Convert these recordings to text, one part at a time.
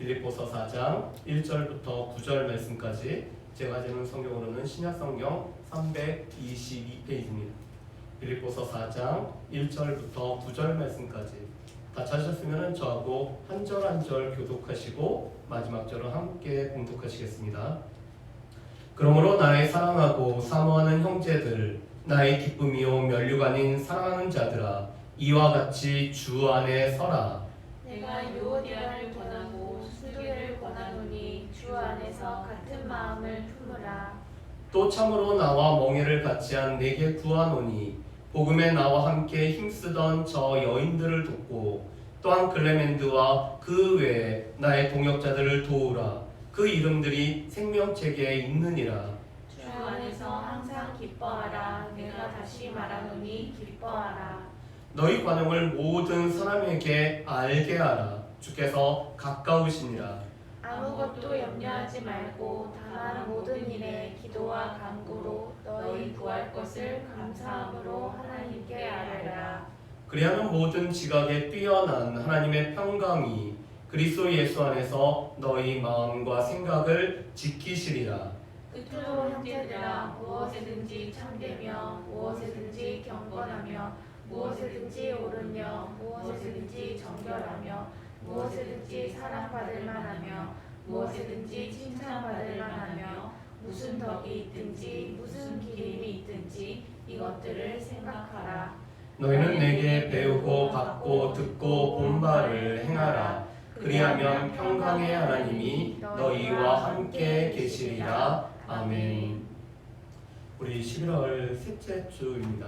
빌립보서 4장 1절부터 9절 말씀까지 제가 가지는 성경으로는 신약성경 322페이지입니다. 빌립보서 4장 1절부터 9절 말씀까지 다 찾으셨으면 저하고 한 절 한 절 교독하시고 마지막 절을 함께 봉독하시겠습니다. 그러므로 나의 사랑하고 사모하는 형제들, 나의 기쁨이요 면류관인 사랑하는 자들아, 이와 같이 주 안에 서라. 내가 유오디아를 권하고 순교를 권하노니 주 안에서 같은 마음을 품으라. 또 참으로 나와 멍에를 같이 한 내게 구하노니 복음에 나와 함께 힘쓰던 저 여인들을 돕고 또한 클레멘드와 그 외에 나의 동역자들을 도우라. 그 이름들이 생명책에 있느니라. 주 안에서 항상 기뻐하라. 내가 다시 말하노니 기뻐하라. 너희 관용을 모든 사람에게 알게 하라. 주께서 가까우시니라. 아무것도 염려하지 말고 다만 모든 일에 기도와 간구로 너희 구할 것을 감사함으로 하나님께 아뢰라. 그리하면 모든 지각에 뛰어난 하나님의 평강이 그리스도 예수 안에서 너희 마음과 생각을 지키시리라. 끝으로 형제들아, 무엇에든지 참되며 무엇에든지 경건하며 무엇에든지 옳으며 무엇에든지 정결하며 무엇에든지 사랑받을 만하며 무엇에든지 칭찬받을 만하며 무슨 덕이 있든지 무슨 기림이 있든지 이것들을 생각하라. 너희는 내게 배우고 받고 듣고 본 바를 행하라. 그리하면 평강의 하나님이 너희와 함께 계시리라. 아멘. 우리 11월 셋째 주입니다.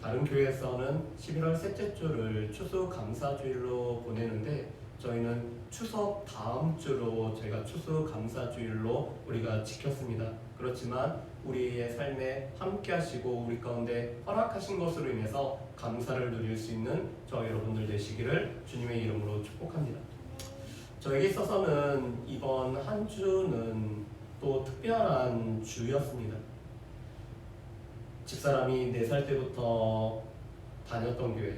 다른 교회에서는 11월 셋째 주를 추수감사주일로 보내는데 저희는 추석 다음 주로 저희가 추수감사주일로 우리가 지켰습니다. 그렇지만 우리의 삶에 함께 하시고 우리 가운데 허락하신 것으로 인해서 감사를 누릴 수 있는 저 여러분들 되시기를 주님의 이름으로 축복합니다. 저에게 있어서는 이번 한 주는 또 특별한 주였습니다. 집사람이 4살 때부터 다녔던 교회,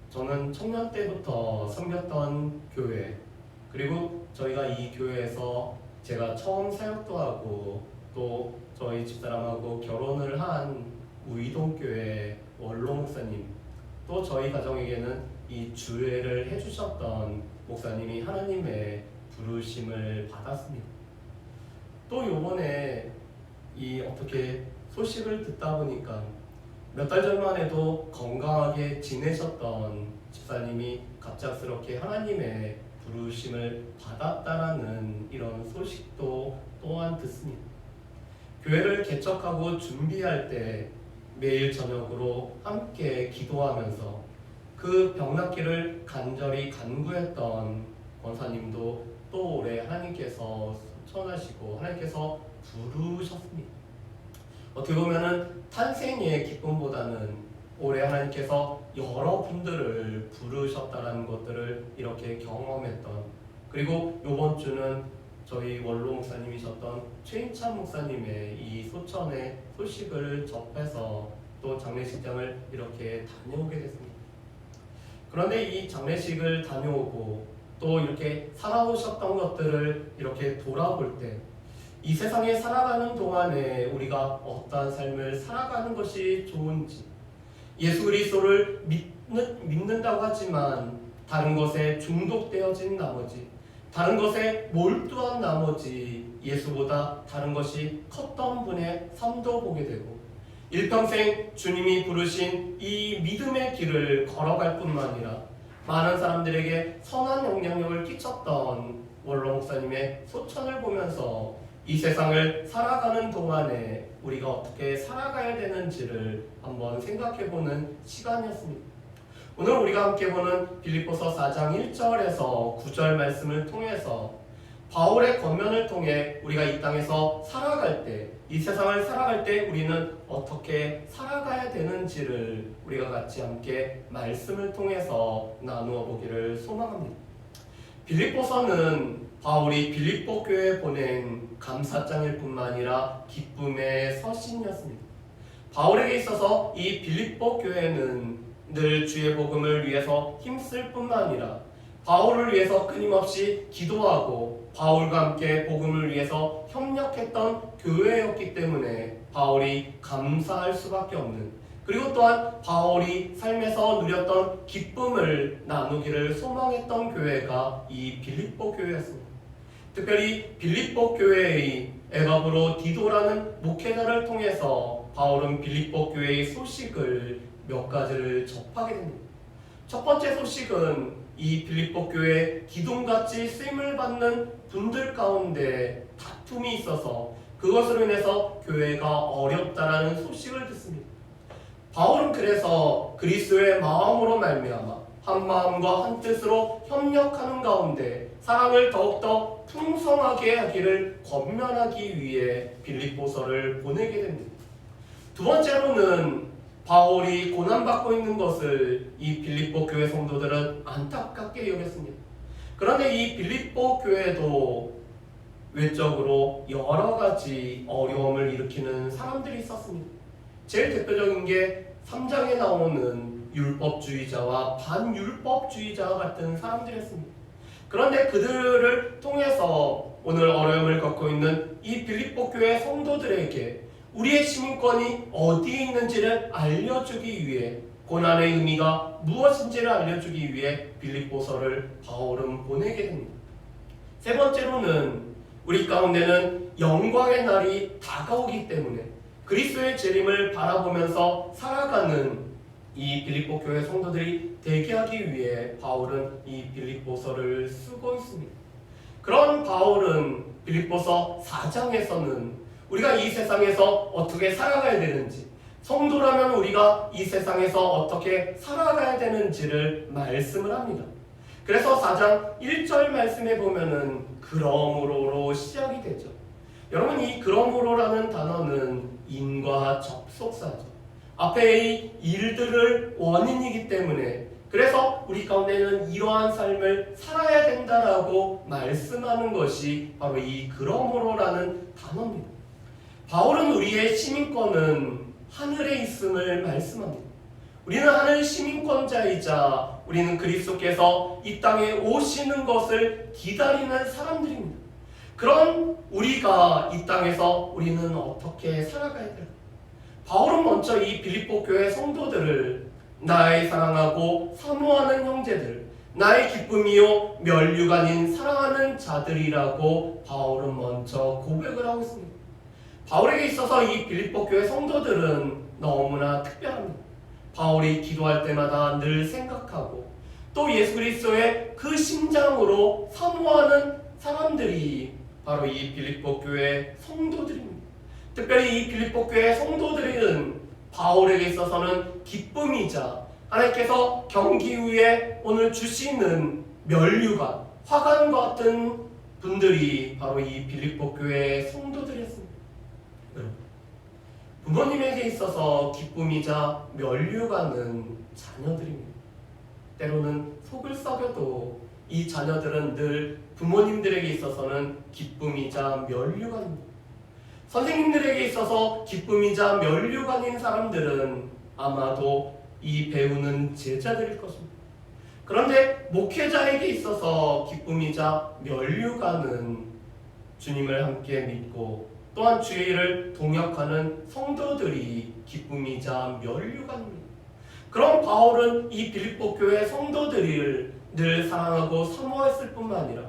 저는 청년 때부터 섬겼던 교회, 그리고 저희가 이 교회에서 제가 처음 사역도 하고 또 저희 집사람하고 결혼을 한 우이동교회 원로 목사님, 또 저희 가정에게는 이 주례를 해주셨던 목사님이 하나님의 부르심을 받았습니다. 또 요번에 이 어떻게 소식을 듣다 보니까 몇 달 전만 해도 건강하게 지내셨던 집사님이 갑작스럽게 하나님의 부르심을 받았다라는 이런 소식도 또한 듣습니다. 교회를 개척하고 준비할 때 매일 저녁으로 함께 기도하면서 그 병낫기를 간절히 간구했던 권사님도 또 올해 하나님께서 소천하시고 하나님께서 부르셨습니다. 어떻게 보면은 탄생의 기쁨보다는 올해 하나님께서 여러분들을 부르셨다는 것들을 이렇게 경험했던, 그리고 이번 주는 저희 원로 목사님이셨던 최인찬 목사님의 이 소천의 소식을 접해서 또 장례식장을 이렇게 다녀오게 됐습니다. 그런데 이 장례식을 다녀오고 또 이렇게 살아오셨던 것들을 이렇게 돌아볼 때 이 세상에 살아가는 동안에 우리가 어떠한 삶을 살아가는 것이 좋은지, 예수 그리스도를 믿는다고 하지만 다른 것에 중독되어진 나머지, 다른 것에 몰두한 나머지 예수보다 다른 것이 컸던 분의 삶도 보게 되고 일평생 주님이 부르신 이 믿음의 길을 걸어갈 뿐만 아니라 많은 사람들에게 선한 영향력을 끼쳤던 원로 목사님의 소천을 보면서 이 세상을 살아가는 동안에 우리가 어떻게 살아가야 되는지를 한번 생각해보는 시간이었습니다. 오늘 우리가 함께 보는 빌립보서 4장 1절에서 9절 말씀을 통해서 바울의 권면을 통해 우리가 이 땅에서 살아갈 때, 이 세상을 살아갈 때 우리는 어떻게 살아가야 되는지를 우리가 같이 함께 말씀을 통해서 나누어 보기를 소망합니다. 빌립보서는 바울이 빌립보 교회에 보낸 감사장일 뿐만 아니라 기쁨의 서신이었습니다. 바울에게 있어서 이 빌립보 교회는 늘 주의 복음을 위해서 힘쓸 뿐만 아니라 바울을 위해서 끊임없이 기도하고 바울과 함께 복음을 위해서 협력했던 교회였기 때문에 바울이 감사할 수밖에 없는, 그리고 또한 바울이 삶에서 누렸던 기쁨을 나누기를 소망했던 교회가 이 빌립보 교회였습니다. 특별히 빌립보 교회의 에바브로 디도라는 목회자를 통해서 바울은 빌립보 교회의 소식을 몇 가지를 접하게 됩니다. 첫 번째 소식은 이 빌립보 교회에 기둥같이 쓰임을 받는 분들 가운데 다툼이 있어서 그것으로 인해서 교회가 어렵다라는 소식을 듣습니다. 바울은 그래서 그리스도의 마음으로 말미암아 한 마음과 한 뜻으로 협력하는 가운데 사랑을 더욱더 풍성하게 하기를 권면하기 위해 빌립보서를 보내게 됩니다. 두 번째로는 바울이 고난받고 있는 것을 이 빌립보 교회 성도들은 안타깝게 여겼습니다. 그런데 이 빌립보 교회도 외적으로 여러 가지 어려움을 일으키는 사람들이 있었습니다. 제일 대표적인 게 3장에 나오는 율법주의자와 반율법주의자 같은 사람들이었습니다. 그런데 그들을 통해서 오늘 어려움을 겪고 있는 이 빌립보 교회 성도들에게 우리의 시민권이 어디에 있는지를 알려주기 위해, 고난의 의미가 무엇인지를 알려주기 위해 빌립보서를 바울은 보내게 됩니다. 세 번째로는 우리 가운데는 영광의 날이 다가오기 때문에 그리스도의 재림을 바라보면서 살아가는 이 빌립보 교회 성도들이 되게 하기 위해 바울은 이 빌립보서를 쓰고 있습니다. 그런 바울은 빌립보서 4장에서는 우리가 이 세상에서 어떻게 살아가야 되는지, 성도라면 우리가 이 세상에서 어떻게 살아가야 되는지를 말씀을 합니다. 그래서 4장 1절 말씀에 보면은 그러므로로 시작이 되죠. 여러분, 이 그러므로라는 단어는 인과 접속사죠. 앞에의 일들을 원인이기 때문에, 그래서 우리 가운데는 이러한 삶을 살아야 된다라고 말씀하는 것이 바로 이 그러므로라는 단어입니다. 바울은 우리의 시민권은 하늘에 있음을 말씀합니다. 우리는 하늘 시민권자이자 우리는 그리스도께서 이 땅에 오시는 것을 기다리는 사람들입니다. 그런 우리가 이 땅에서 우리는 어떻게 살아가야 될까? 바울은 먼저 이 빌립보 교회 성도들을 나의 사랑하고 사모하는 형제들, 나의 기쁨이요 면류가 아닌 사랑하는 자들이라고 바울은 먼저 고백을 하고 있습니다. 바울에게 있어서 이 빌립보 교회 성도들은 너무나 특별합니다. 바울이 기도할 때마다 늘 생각하고 또 예수 그리스도의 그 심장으로 사모하는 사람들이 바로 이 빌립보 교회 성도들입니다. 특별히 이 빌립보 교회 성도들은 바울에게 있어서는 기쁨이자 하나님께서 경기 후에 오늘 주시는 면류관, 화관과 같은 분들이 바로 이 빌립보 교회 성도들이었습니다. 부모님에게 있어서 기쁨이자 면류관은 자녀들입니다. 때로는 속을 썩여도 이 자녀들은 늘 부모님들에게 있어서는 기쁨이자 면류관입니다. 선생님들에게 있어서 기쁨이자 면류관인 사람들은 아마도 이 배우는 제자들일 것입니다. 그런데 목회자에게 있어서 기쁨이자 면류관은 주님을 함께 믿고 또한 주의 일을 동역하는 성도들이 기쁨이자 면류관입니다. 그럼 바울은 이 빌립보 교회 성도들을 늘 사랑하고 사모했을 뿐만 아니라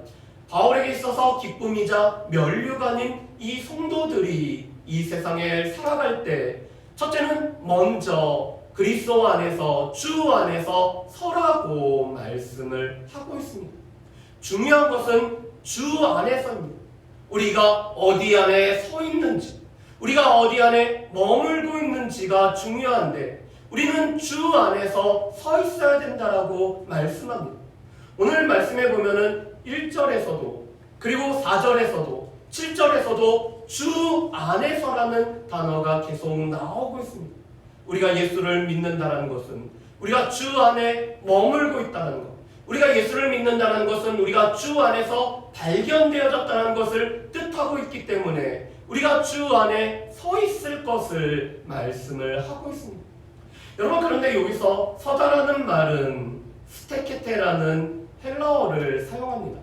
바울에게 있어서 기쁨이자 면류관인 이 성도들이 이 세상에 살아갈 때 첫째는 먼저 그리스도 안에서 주 안에서 서라고 말씀을 하고 있습니다. 중요한 것은 주 안에서입니다. 우리가 어디 안에 서 있는지, 우리가 어디 안에 머물고 있는지가 중요한데 우리는 주 안에서 서 있어야 된다라고 말씀합니다. 오늘 말씀해 보면은 1절에서도 그리고 4절에서도 7절에서도 주 안에서라는 단어가 계속 나오고 있습니다. 우리가 예수를 믿는다는 것은 우리가 주 안에 머물고 있다는 것, 우리가 예수를 믿는다는 것은 우리가 주 안에서 발견되어졌다는 것을 뜻하고 있기 때문에 우리가 주 안에 서 있을 것을 말씀을 하고 있습니다. 여러분, 그런데 여기서 서다라는 말은 스테케테라는 헬라어를 사용합니다.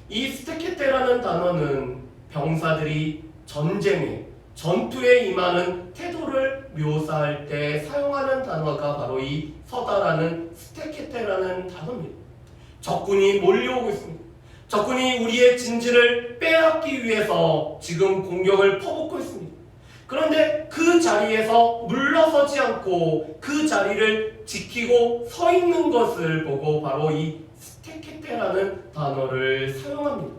이 스테케테라는 단어는 병사들이 전쟁에, 전투에 임하는 태도를 묘사할 때 사용하는 단어가 바로 이 서다라는 스테케테라는 단어입니다. 적군이 몰려오고 있습니다. 적군이 우리의 진지를 빼앗기 위해서 지금 공격을 퍼붓고 있습니다. 그런데 그 자리에서 물러서지 않고 그 자리를 지키고 서 있는 것을 보고 바로 이 스테케테라는 단어를 사용합니다.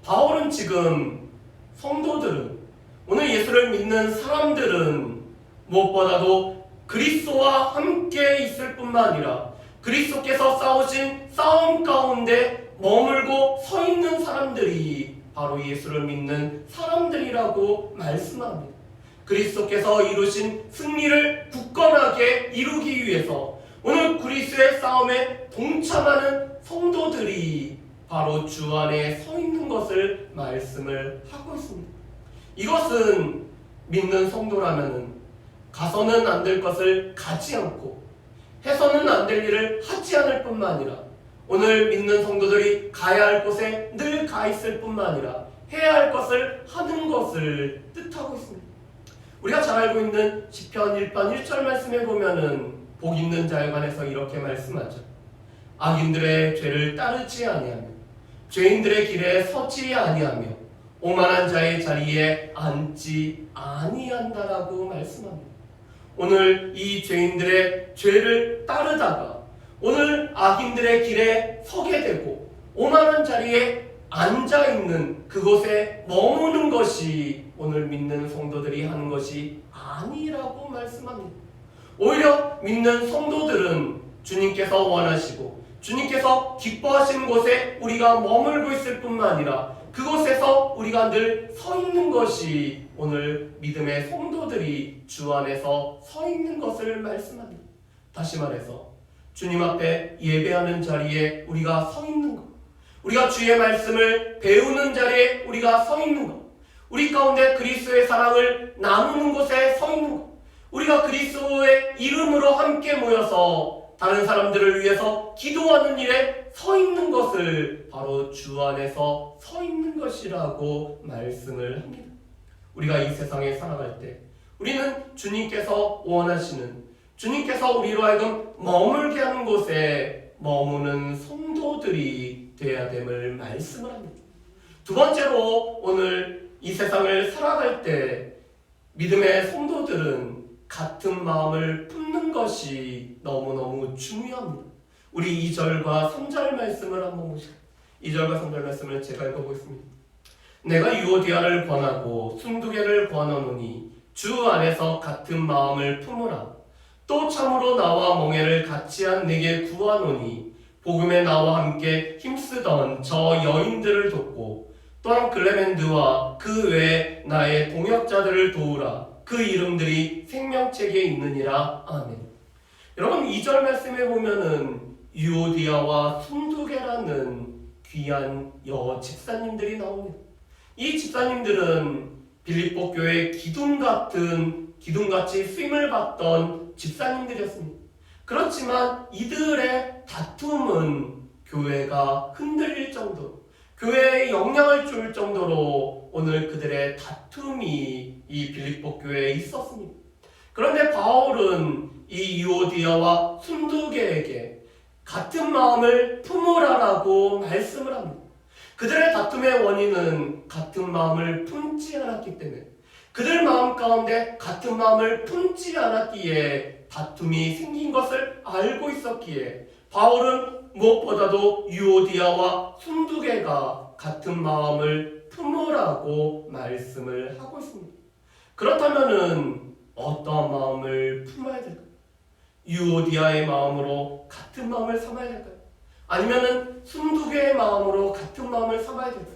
바울은 지금 성도들은, 오늘 예수를 믿는 사람들은 무엇보다도 그리스도와 함께 있을 뿐만 아니라 그리스도께서 싸우신 싸움 가운데 머물고 서 있는 사람들이 바로 예수를 믿는 사람들이라고 말씀합니다. 그리스도께서 이루신 승리를 굳건하게 이루기 위해서 오늘 그리스도의 싸움에 동참하는 성도들이 바로 주 안에 서 있는 것을 말씀을 하고 있습니다. 이것은 믿는 성도라면 가서는 안 될 것을 가지 않고 해서는 안 될 일을 하지 않을 뿐만 아니라 오늘 믿는 성도들이 가야 할 곳에 늘 가 있을 뿐만 아니라 해야 할 것을 하는 것을 뜻하고 있습니다. 우리가 잘 알고 있는 시편 1편 1절 말씀에 보면은 복 있는 자에 관해서 이렇게 말씀하죠. 악인들의 죄를 따르지 아니하며 죄인들의 길에 서지 아니하며 오만한 자의 자리에 앉지 아니한다라고 말씀합니다. 오늘 이 죄인들의 죄를 따르다가 오늘 악인들의 길에 서게 되고 오만한 자리에 앉아있는 그곳에 머무는 것이 오늘 믿는 성도들이 하는 것이 아니라고 말씀합니다. 오히려 믿는 성도들은 주님께서 원하시고 주님께서 기뻐하시는 곳에 우리가 머물고 있을 뿐만 아니라 그곳에서 우리가 늘 서 있는 것이 오늘 믿음의 성도들이 주 안에서 서 있는 것을 말씀합니다. 다시 말해서 주님 앞에 예배하는 자리에 우리가 서 있는 것, 우리가 주의 말씀을 배우는 자리에 우리가 서 있는 것, 우리 가운데 그리스도의 사랑을 나누는 곳에 서 있는 것, 우리가 그리스도의 이름으로 함께 모여서 다른 사람들을 위해서 기도하는 일에 서 있는 것을 바로 주 안에서 서 있는 것이라고 말씀을 합니다. 우리가 이 세상에 살아갈 때 우리는 주님께서 원하시는, 주님께서 우리로 하여금 머물게 하는 곳에 머무는 성도들이 되어야 됨을 말씀을 합니다. 두 번째로 오늘 이 세상을 살아갈 때 믿음의 성도들은 같은 마음을 품는 것이 너무너무 중요합니다. 우리 2절과 3절 말씀을 한번 보시죠. 2절과 3절 말씀을 제가 읽어보겠습니다. 내가 유오디아를 권하고 순두개를 권하노니 주 안에서 같은 마음을 품으라. 또 참으로 나와 멍에를 같이 한 내게 구하노니 복음에 나와 함께 힘쓰던 저 여인들을 돕고 또한 클레멘드와 그 외에 나의 동역자들을 도우라. 그 이름들이 생명책에 있느니라. 아멘. 여러분 2절 말씀에 보면은 유오디아와 순두개라는 귀한 여 집사님들이 나옵니다. 이 집사님들은 빌립보 교회의 기둥같이 쓰임을 받던 집사님들이었습니다. 그렇지만 이들의 다툼은 교회가 흔들릴 정도로, 교회에 영향을 줄 정도로 오늘 그들의 다툼이 이 빌립보 교회에 있었습니다. 그런데 바울은 이 유오디아와 순두개에게 같은 마음을 품으라라고 말씀을 합니다. 그들의 다툼의 원인은 같은 마음을 품지 않았기 때문에, 그들 마음 가운데 같은 마음을 품지 않았기에 다툼이 생긴 것을 알고 있었기에 바울은 무엇보다도 유오디아와 순두개가 같은 마음을 품으라고 말씀을 하고 있습니다. 그렇다면은 어떤 마음을 품어야 될까요? 유오디아의 마음으로 같은 마음을 삼아야 될까요? 아니면은 순두개의 마음으로 같은 마음을 삼아야 될까요?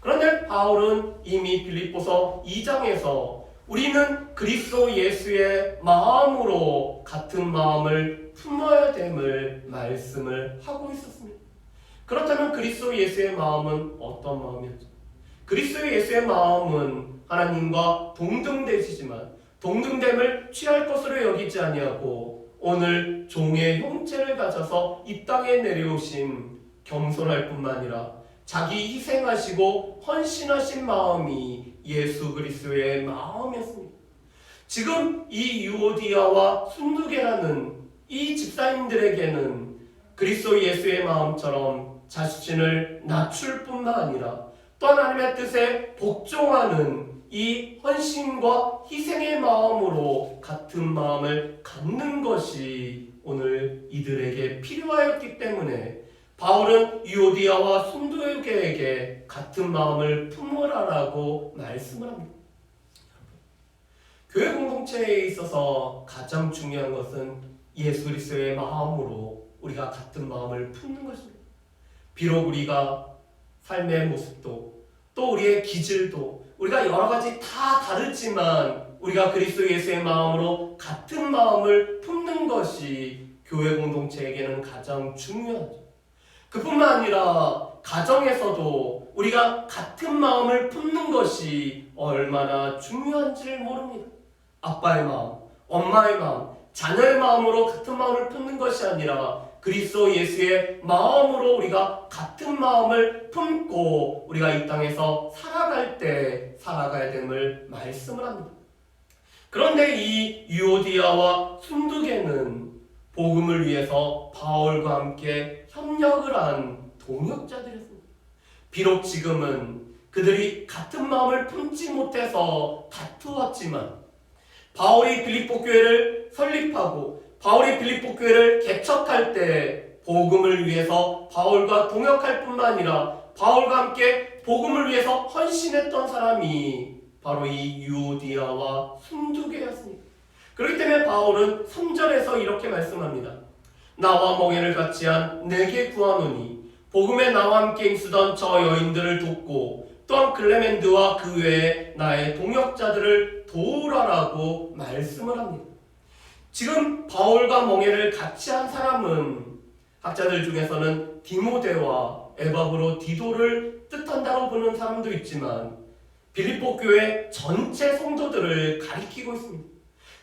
그런데 바울은 이미 빌립보서 2장에서 우리는 그리스도 예수의 마음으로 같은 마음을 품어야 됨을 말씀을 하고 있었습니다. 그렇다면 그리스도 예수의 마음은 어떤 마음이었죠? 그리스도 예수의 마음은 하나님과 동등되시지만 동등됨을 취할 것으로 여기지 아니하고 오늘 종의 형체를 가져서 이 땅에 내려오신 겸손할 뿐만 아니라 자기 희생하시고 헌신하신 마음이 예수 그리스도의 마음이었습니다. 지금 이 유오디아와 순두계라는 이 집사님들에게는 그리스도 예수의 마음처럼 자신을 낮출 뿐만 아니라 또 하나님의 뜻에 복종하는 이 헌신과 희생의 마음으로 같은 마음을 갖는 것이 오늘 이들에게 필요하였기 때문에 바울은 유오디아와 순두계에게 같은 마음을 품으라라고 말씀을 합니다. 교회 공동체에 있어서 가장 중요한 것은 예수 그리스도의 마음으로 우리가 같은 마음을 품는 것입니다. 비록 우리가 삶의 모습도 또 우리의 기질도 우리가 여러 가지 다 다르지만 우리가 그리스도 예수의 마음으로 같은 마음을 품는 것이 교회 공동체에게는 가장 중요하죠. 그뿐만 아니라 가정에서도 우리가 같은 마음을 품는 것이 얼마나 중요한지를 모릅니다. 아빠의 마음, 엄마의 마음, 자녀의 마음으로 같은 마음을 품는 것이 아니라 그리스도 예수의 마음으로 우리가 같은 마음을 품고 우리가 이 땅에서 살아갈 때 살아가야 됨을 말씀을 합니다. 그런데 이 유오디아와 순두계는 복음을 위해서 바울과 함께 협력을 한 동역자들이었습니다. 비록 지금은 그들이 같은 마음을 품지 못해서 다투었지만 바울이 빌립보 교회를 설립하고 바울이 빌립보 교회를 개척할 때 복음을 위해서 바울과 동역할 뿐만 아니라 바울과 함께 복음을 위해서 헌신했던 사람이 바로 이 유오디아와 순두계였습니다. 그렇기 때문에 바울은 3절에서 이렇게 말씀합니다. 나와 멍에를 같이 한 내게 구하노니 복음에 나와 함께 있으던 저 여인들을 돕고 또한 클레멘드와 그 외에 나의 동역자들을 도우라라고 말씀을 합니다. 지금 바울과 멍에를 같이 한 사람은 학자들 중에서는 디모데와 에바브로 디도를 뜻한다고 보는 사람도 있지만 빌립보 교회 전체 성도들을 가리키고 있습니다.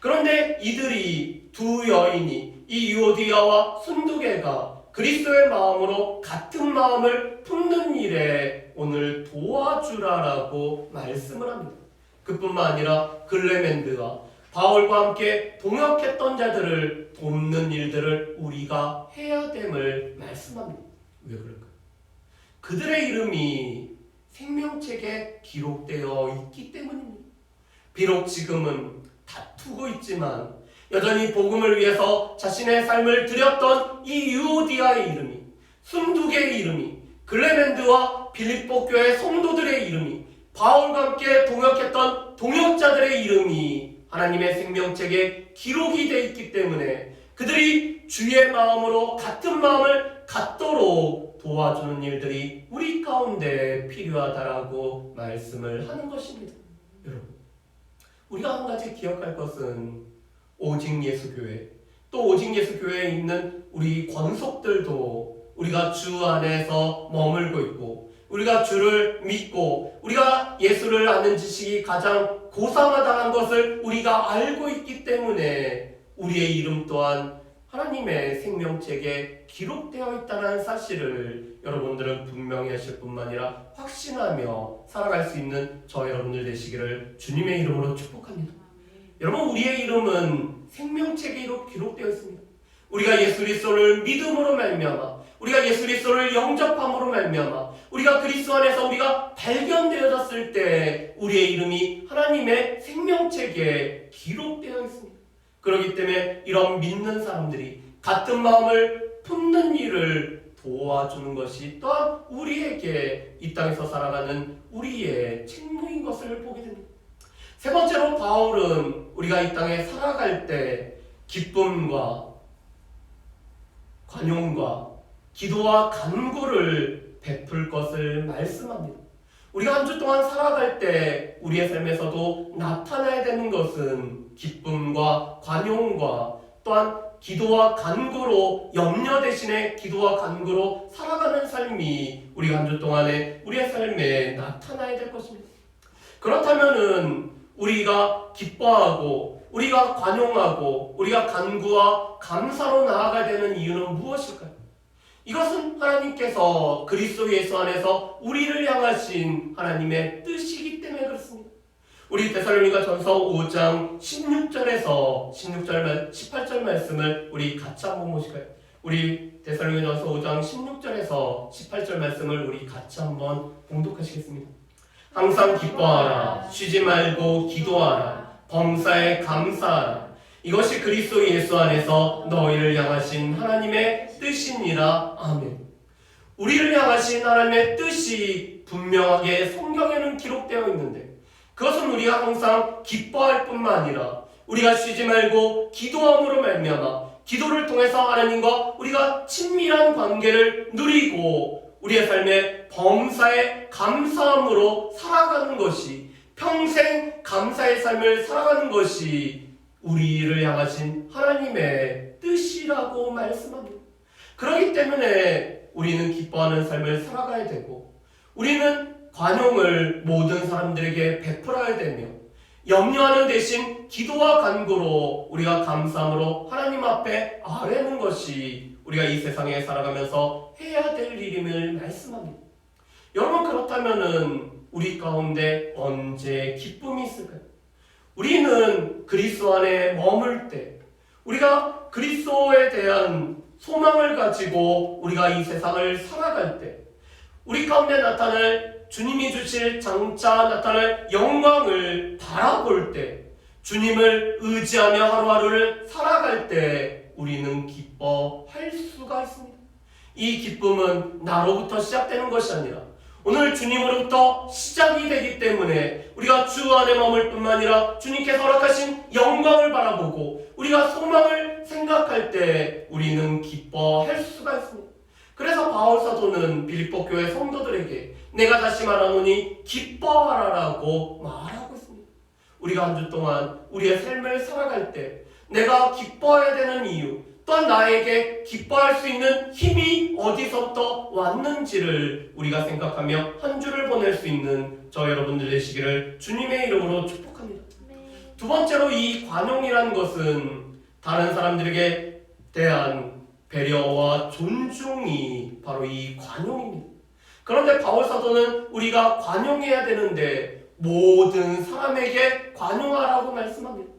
그런데 이들이 두 여인이 이 유오디아와 순두계가 그리스도의 마음으로 같은 마음을 품는 일에 오늘 도와주라라고 말씀을 합니다. 그뿐만 아니라 클레멘드와 바울과 함께 동역했던 자들을 돕는 일들을 우리가 해야 됨을 말씀합니다. 왜 그럴까요? 그들의 이름이 생명책에 기록되어 있기 때문입니다. 비록 지금은 다투고 있지만 여전히 복음을 위해서 자신의 삶을 드렸던 이 유오디아의 이름이, 순두계의 이름이, 클레멘드와 빌립보 교회 성도들의 이름이, 바울과 함께 동역했던 동역자들의 이름이 하나님의 생명책에 기록이 되어 있기 때문에 그들이 주의 마음으로 같은 마음을 갖도록 도와주는 일들이 우리 가운데 필요하다라고 말씀을 하는 것입니다. 여러분, 우리가 한 가지 기억할 것은 오직 예수교회, 또 오직 예수교회에 있는 우리 권속들도 우리가 주 안에서 머물고 있고 우리가 주를 믿고 우리가 예수를 아는 지식이 가장 고상하다는 것을 우리가 알고 있기 때문에 우리의 이름 또한 하나님의 생명책에 기록되어 있다는 사실을 여러분들은 분명히 하실 뿐만 아니라 확신하며 살아갈 수 있는 저 여러분들 되시기를 주님의 이름으로 축복합니다. 여러분, 우리의 이름은 생명책에 기록되어 있습니다. 우리가 예수 그리스도를 믿음으로 말미암아, 우리가 예수 그리스도를 영접함으로 말미암아, 우리가 그리스도 안에서 우리가 발견되어졌을 때 우리의 이름이 하나님의 생명책에 기록되어 있습니다. 그렇기 때문에 이런 믿는 사람들이 같은 마음을 품는 일을 도와주는 것이 또한 우리에게 이 땅에서 살아가는 우리의 책무인 것을 보게 됩니다. 세 번째로 바울은 우리가 이 땅에 살아갈 때 기쁨과 관용과 기도와 간구를 베풀 것을 말씀합니다. 우리가 한 주 동안 살아갈 때 우리의 삶에서도 나타나야 되는 것은 기쁨과 관용과 또한 기도와 간구로, 염려 대신에 기도와 간구로 살아가는 삶이 우리가 한 주 동안에 우리의 삶에 나타나야 될 것입니다. 그렇다면은 우리가 기뻐하고 우리가 관용하고 우리가 간구와 감사로 나아가야 되는 이유는 무엇일까요? 이것은 하나님께서 그리스도 예수 안에서 우리를 향하신 하나님의 뜻이기 때문에 그렇습니다. 우리 데살로니가 전서 5장 16절에서 18절 말씀을 우리 같이 한번 보실까요? 우리 데살로니가 전서 5장 16절에서 18절 말씀을 우리 같이 한번 봉독하시겠습니다. 항상 기뻐하라, 쉬지 말고 기도하라, 범사에 감사하라. 이것이 그리스도 예수 안에서 너희를 향하신 하나님의 뜻이니라. 아멘. 우리를 향하신 하나님의 뜻이 분명하게 성경에는 기록되어 있는데 그것은 우리가 항상 기뻐할 뿐만 아니라 우리가 쉬지 말고 기도함으로 말미암아 기도를 통해서 하나님과 우리가 친밀한 관계를 누리고 우리의 삶에 범사에 감사함으로 살아가는 것이, 평생 감사의 삶을 살아가는 것이 우리를 향하신 하나님의 뜻이라고 말씀합니다. 그렇기 때문에 우리는 기뻐하는 삶을 살아가야 되고 우리는 관용을 모든 사람들에게 베풀어야 되며 염려하는 대신 기도와 간구로 우리가 감사함으로 하나님 앞에 아뢰는 것이 우리가 이 세상에 살아가면서 해야 될 일임을 말씀합니다. 여러분, 그렇다면은 우리 가운데 언제 기쁨이 있을까요? 우리는 그리스도 안에 머물 때, 우리가 그리스도에 대한 소망을 가지고 우리가 이 세상을 살아갈 때, 우리 가운데 나타날 주님이 주실 장차 나타날 영광을 바라볼 때, 주님을 의지하며 하루하루를 살아갈 때 우리는 기뻐할 수가 있습니다. 이 기쁨은 나로부터 시작되는 것이 아니라 오늘 주님으로부터 시작이 되기 때문에 우리가 주 안에 머물 뿐만 아니라 주님께서 허락하신 영광을 바라보고 우리가 소망을 생각할 때 우리는 기뻐할 수가 있습니다. 그래서 바울 사도는 빌립보 교회 성도들에게 내가 다시 말하노니 기뻐하라라고 말하고 있습니다. 우리가 한 주 동안 우리의 삶을 살아갈 때 내가 기뻐해야 되는 이유, 또한 나에게 기뻐할 수 있는 힘이 어디서부터 왔는지를 우리가 생각하며 한 주를 보낼 수 있는 저 여러분들 되시기를 주님의 이름으로 축복합니다. 두 번째로 이 관용이라는 것은 다른 사람들에게 대한 배려와 존중이 바로 이 관용입니다. 그런데 바울 사도는 우리가 관용해야 되는데 모든 사람에게 관용하라고 말씀합니다.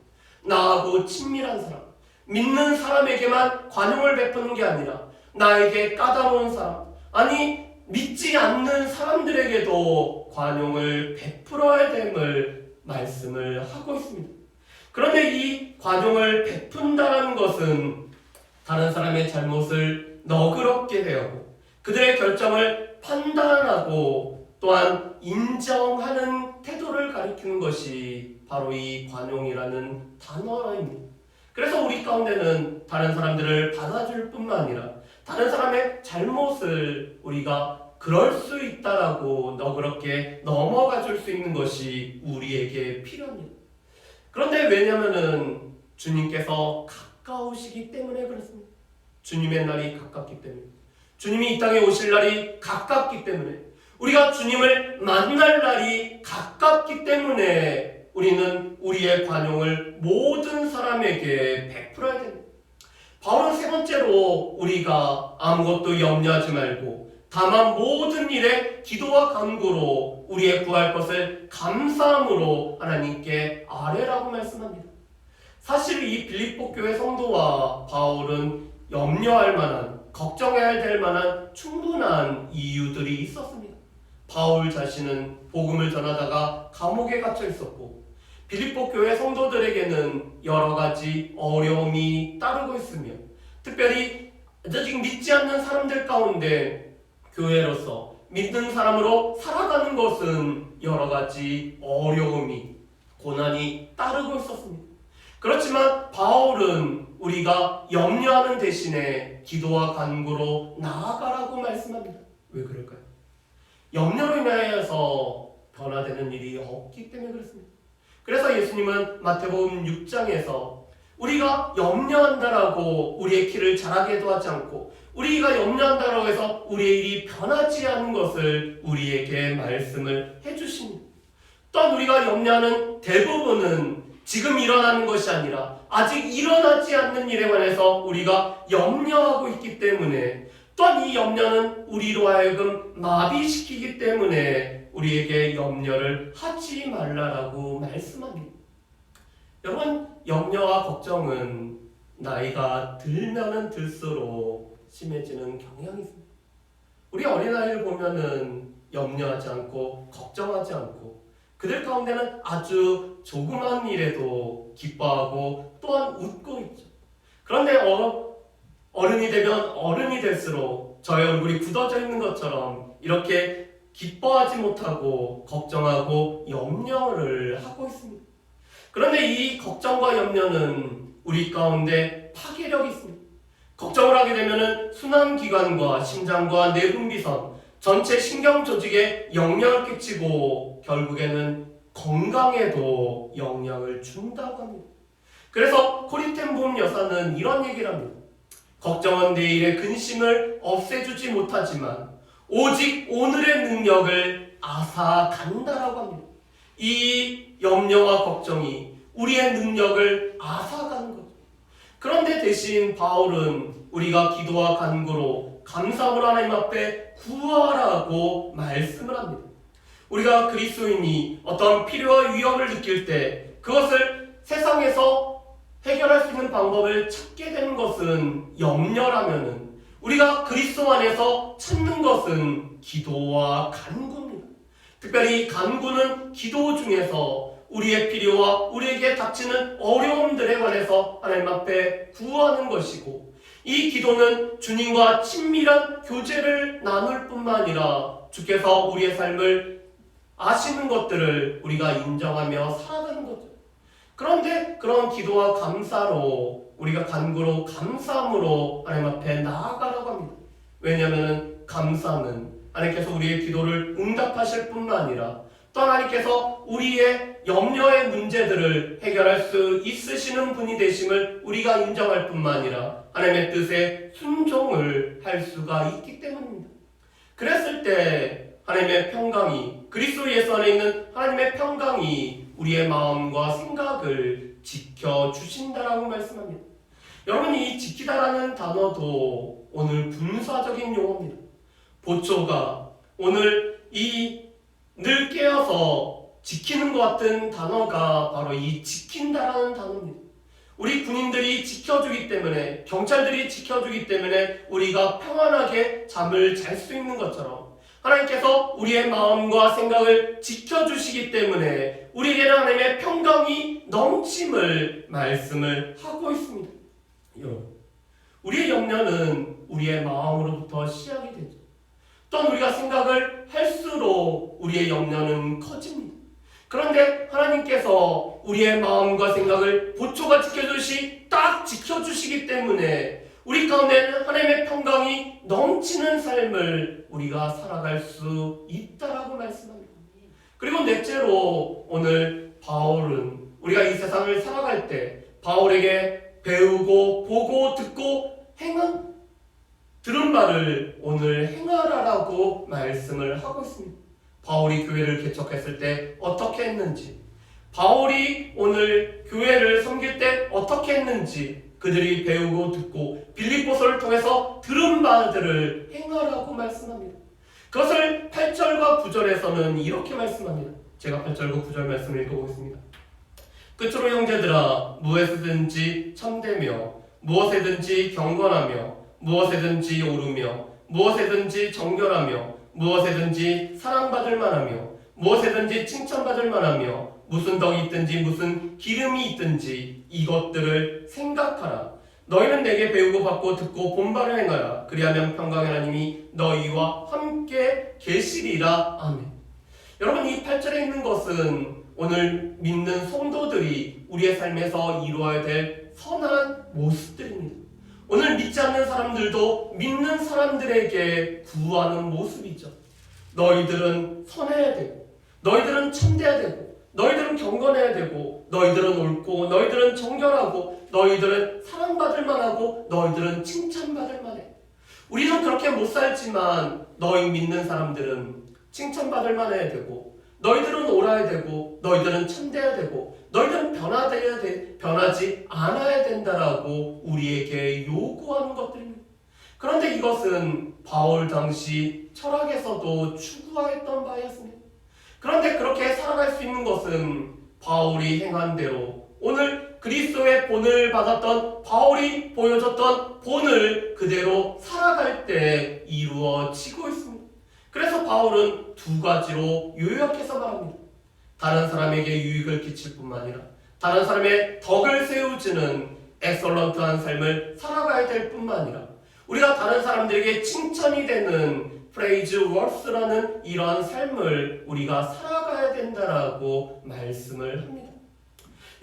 나하고 친밀한 사람, 믿는 사람에게만 관용을 베푸는 게 아니라 나에게 까다로운 사람, 아니 믿지 않는 사람들에게도 관용을 베풀어야 됨을 말씀을 하고 있습니다. 그런데 이 관용을 베푼다는 것은 다른 사람의 잘못을 너그럽게 대하고 그들의 결정을 판단하고 또한 인정하는 태도를 가리키는 것이 바로 이 관용이라는 단어입니다. 그래서 우리 가운데는 다른 사람들을 받아줄 뿐만 아니라 다른 사람의 잘못을 우리가 그럴 수 있다라고 너그럽게 넘어가 줄 수 있는 것이 우리에게 필요합니다. 그런데 왜냐면은 주님께서 가까우시기 때문에 그렇습니다. 주님의 날이 가깝기 때문에, 주님이 이 땅에 오실 날이 가깝기 때문에, 우리가 주님을 만날 날이 가깝기 때문에 우리는 우리의 관용을 모든 사람에게 베풀어야 됩니다. 바울은 세 번째로 우리가 아무것도 염려하지 말고 다만 모든 일에 기도와 간구로 우리의 구할 것을 감사함으로 하나님께 아뢰라고 말씀합니다. 사실 이 빌립보 교회 성도와 바울은 염려할 만한, 걱정해야 될 만한 충분한 이유들이 있었습니다. 바울 자신은 복음을 전하다가 감옥에 갇혀 있었고 빌립보 교회 성도들에게는 여러 가지 어려움이 따르고 있으며 특별히 아직 믿지 않는 사람들 가운데 교회로서 믿는 사람으로 살아가는 것은 여러 가지 어려움이, 고난이 따르고 있었습니다. 그렇지만 바울은 우리가 염려하는 대신에 기도와 간구로 나아가라고 말씀합니다. 왜 그럴까요? 염려로 인하여서 변화되는 일이 없기 때문에 그렇습니다. 그래서 예수님은 마태복음 6장에서 우리가 염려한다라고 우리의 키를 자라게도 하지 않고 우리가 염려한다라고 해서 우리의 일이 변하지 않는 것을 우리에게 말씀을 해주십니다. 또한 우리가 염려하는 대부분은 지금 일어나는 것이 아니라 아직 일어나지 않는 일에 관해서 우리가 염려하고 있기 때문에 또한 이 염려는 우리로 하여금 마비시키기 때문에 우리에게 염려를 하지 말라라고 말씀합니다. 여러분, 염려와 걱정은 나이가 들면은 들수록 심해지는 경향이 있습니다. 우리 어린아이를 보면은 염려하지 않고 걱정하지 않고 그들 가운데는 아주 조그만 일에도 기뻐하고 또한 웃고 있죠. 그런데 어른이 되면 어른이 될수록 저의 얼굴이 굳어져 있는 것처럼 이렇게 기뻐하지 못하고 걱정하고 염려를 하고 있습니다. 그런데 이 걱정과 염려는 우리 가운데 파괴력이 있습니다. 걱정을 하게 되면 순환기관과 심장과 내분비선, 전체 신경 조직에 영향을 끼치고 결국에는 건강에도 영향을 준다고 합니다. 그래서 코리텐봄 여사는 이런 얘기를 합니다. 걱정은 내일의 근심을 없애주지 못하지만 오직 오늘의 능력을 앗아간다라고 합니다. 이 염려와 걱정이 우리의 능력을 앗아가는 거죠. 그런데 대신 바울은 우리가 기도와 간구로 감사함으로 하나님 앞에 구하라고 말씀을 합니다. 우리가 그리스도인이 어떤 필요와 위협을 느낄 때 그것을 세상에서 해결할 수 있는 방법을 찾게 되는 것은 염려라면은 우리가 그리스도 안에서 찾는 것은 기도와 간구입니다. 특별히 간구는 기도 중에서 우리의 필요와 우리에게 닥치는 어려움들에 관해서 하나님 앞에 구하는 것이고, 이 기도는 주님과 친밀한 교제를 나눌 뿐만 아니라 주께서 우리의 삶을 아시는 것들을 우리가 인정하며 살아가는 거죠. 그런데 그런 기도와 감사로 우리가 간구로 감사함으로 하나님 앞에 나아가라고 합니다. 왜냐하면 감사는 하나님께서 우리의 기도를 응답하실 뿐만 아니라 또 하나님께서 우리의 염려의 문제들을 해결할 수 있으시는 분이 되심을 우리가 인정할 뿐만 아니라 하나님의 뜻에 순종을 할 수가 있기 때문입니다. 그랬을 때 하나님의 평강이, 그리스도 예수 안에 있는 하나님의 평강이 우리의 마음과 생각을 지켜주신다라고 말씀합니다. 여러분, 이 지키다라는 단어도 오늘 군사적인 용어입니다. 보초가 오늘 이 늘 깨어서 지키는 것 같은 단어가 바로 이 지킨다라는 단어입니다. 우리 군인들이 지켜주기 때문에, 경찰들이 지켜주기 때문에 우리가 평안하게 잠을 잘 수 있는 것처럼 하나님께서 우리의 마음과 생각을 지켜주시기 때문에 우리에게는 하나님의 평강이 넘침을 말씀을 하고 있습니다. 여러분, 우리의 염려는 우리의 마음으로부터 시작이 되죠. 또한 우리가 생각을 할수록 우리의 염려는 커집니다. 그런데 하나님께서 우리의 마음과 생각을 보초가 지켜주시 딱 지켜주시기 때문에 우리 가운데는 하나님의 평강이 넘치는 삶을 우리가 살아갈 수 있다라고 말씀합니다. 그리고 넷째로 오늘 바울은 우리가 이 세상을 살아갈 때 바울에게 배우고 보고 듣고 들은 바를 오늘 행하라라고 말씀을 하고 있습니다. 바울이 교회를 개척했을 때 어떻게 했는지, 바울이 오늘 교회를 섬길 때 어떻게 했는지 그들이 배우고 듣고 빌립보서를 통해서 들은 바들을 행하라고 말씀합니다. 그것을 8절과 9절에서는 이렇게 말씀합니다. 제가 8절과 9절 말씀을 읽어보겠습니다. 끝으로 형제들아, 무엇이든지 참되며 무엇이든지 경건하며 무엇이든지 오르며 무엇이든지 정결하며 무엇이든지 사랑받을 만하며 무엇이든지 칭찬받을 만하며 무슨 덕이 있든지 무슨 기름이 있든지 이것들을 생각하라. 너희는 내게 배우고 받고 듣고 본바를 행하라. 그리하면 평강의 하나님이 너희와 함께 계시리라. 아멘. 여러분, 이 8절에 있는 것은 오늘 믿는 성도들이 우리의 삶에서 이루어야 될 선한 모습들입니다. 오늘 믿지 않는 사람들도 믿는 사람들에게 구하는 모습이죠. 너희들은 선해야 되고, 너희들은 참돼야 되고, 너희들은 경건해야 되고, 너희들은 옳고, 너희들은 정결하고, 너희들은 사랑받을 만하고, 너희들은 칭찬받을 만해. 우리는 그렇게 못 살지만 너희 믿는 사람들은 칭찬받을 만해야 되고, 너희들은 옳아야 되고, 너희들은 참돼야 되고, 너희들은 변하지 않아야 된다라고 우리에게 요구하는 것들입니다. 그런데 이것은 바울 당시 철학에서도 추구하였던 바였습니다. 그런데 그렇게 살아갈 수 있는 것은 바울이 행한 대로 오늘 그리스도의 본을 받았던 바울이 보여줬던 본을 그대로 살아갈 때 이루어지고 있습니다. 그래서 바울은 두 가지로 요약해서 말합니다. 다른 사람에게 유익을 끼칠 뿐만 아니라 다른 사람의 덕을 세우지는 엑설런트한 삶을 살아가야 될 뿐만 아니라 우리가 다른 사람들에게 칭찬이 되는 프레이즈 워스라는 이러한 삶을 우리가 살아가야 된다라고 말씀을 합니다.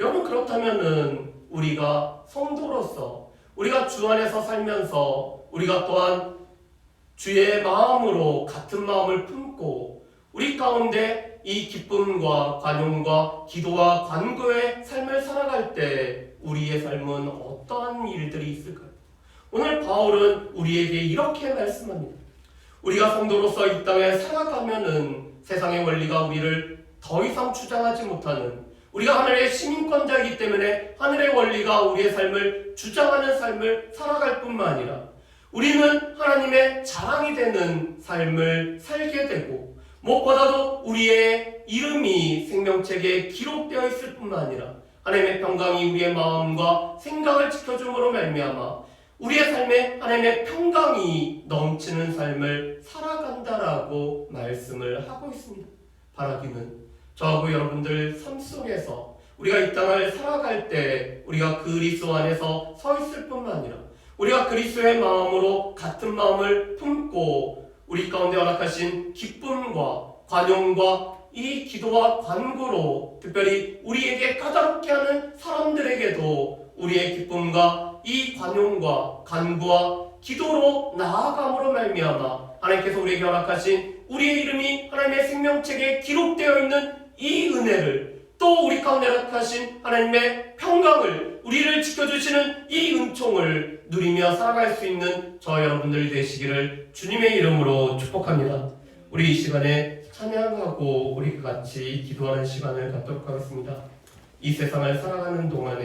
여러분, 그렇다면은 우리가 성도로서 우리가 주 안에서 살면서 우리가 또한 주의 마음으로 같은 마음을 품고 우리 가운데 이 기쁨과 관용과 기도와 간구의 삶을 살아갈 때 우리의 삶은 어떠한 일들이 있을까요? 오늘 바울은 우리에게 이렇게 말씀합니다. 우리가 성도로서 이 땅에 살아가면은 세상의 원리가 우리를 더 이상 주장하지 못하는, 우리가 하늘의 시민권자이기 때문에 하늘의 원리가 우리의 삶을 주장하는 삶을 살아갈 뿐만 아니라 우리는 하나님의 자랑이 되는 삶을 살게 되고, 무엇보다도 우리의 이름이 생명책에 기록되어 있을 뿐만 아니라 하나님의 평강이 우리의 마음과 생각을 지켜줌으로 말미암아 우리의 삶에 하나님의 평강이 넘치는 삶을 살아간다라고 말씀을 하고 있습니다. 바라기는 저하고 여러분들 삶 속에서 우리가 이 땅을 살아갈 때 우리가 그리스도 안에서 서 있을 뿐만 아니라 우리가 그리스도의 마음으로 같은 마음을 품고 우리 가운데 허락하신 기쁨과 관용과 이 기도와 간구로 특별히 우리에게 까다롭게 하는 사람들에게도 우리의 기쁨과 이 관용과 간구와 기도로 나아감으로 말미암아 하나님께서 우리에게 허락하신 우리의 이름이 하나님의 생명책에 기록되어 있는 이 은혜를, 또 우리 가운데 허락하신 하나님의 평강을, 우리를 지켜주시는 이 은총을 누리며 살아갈 수 있는 저 여러분들 되시기를 주님의 이름으로 축복합니다. 우리 이 시간에 찬양하고 우리 같이 기도하는 시간을 갖도록 하겠습니다. 이 세상을 살아가는 동안에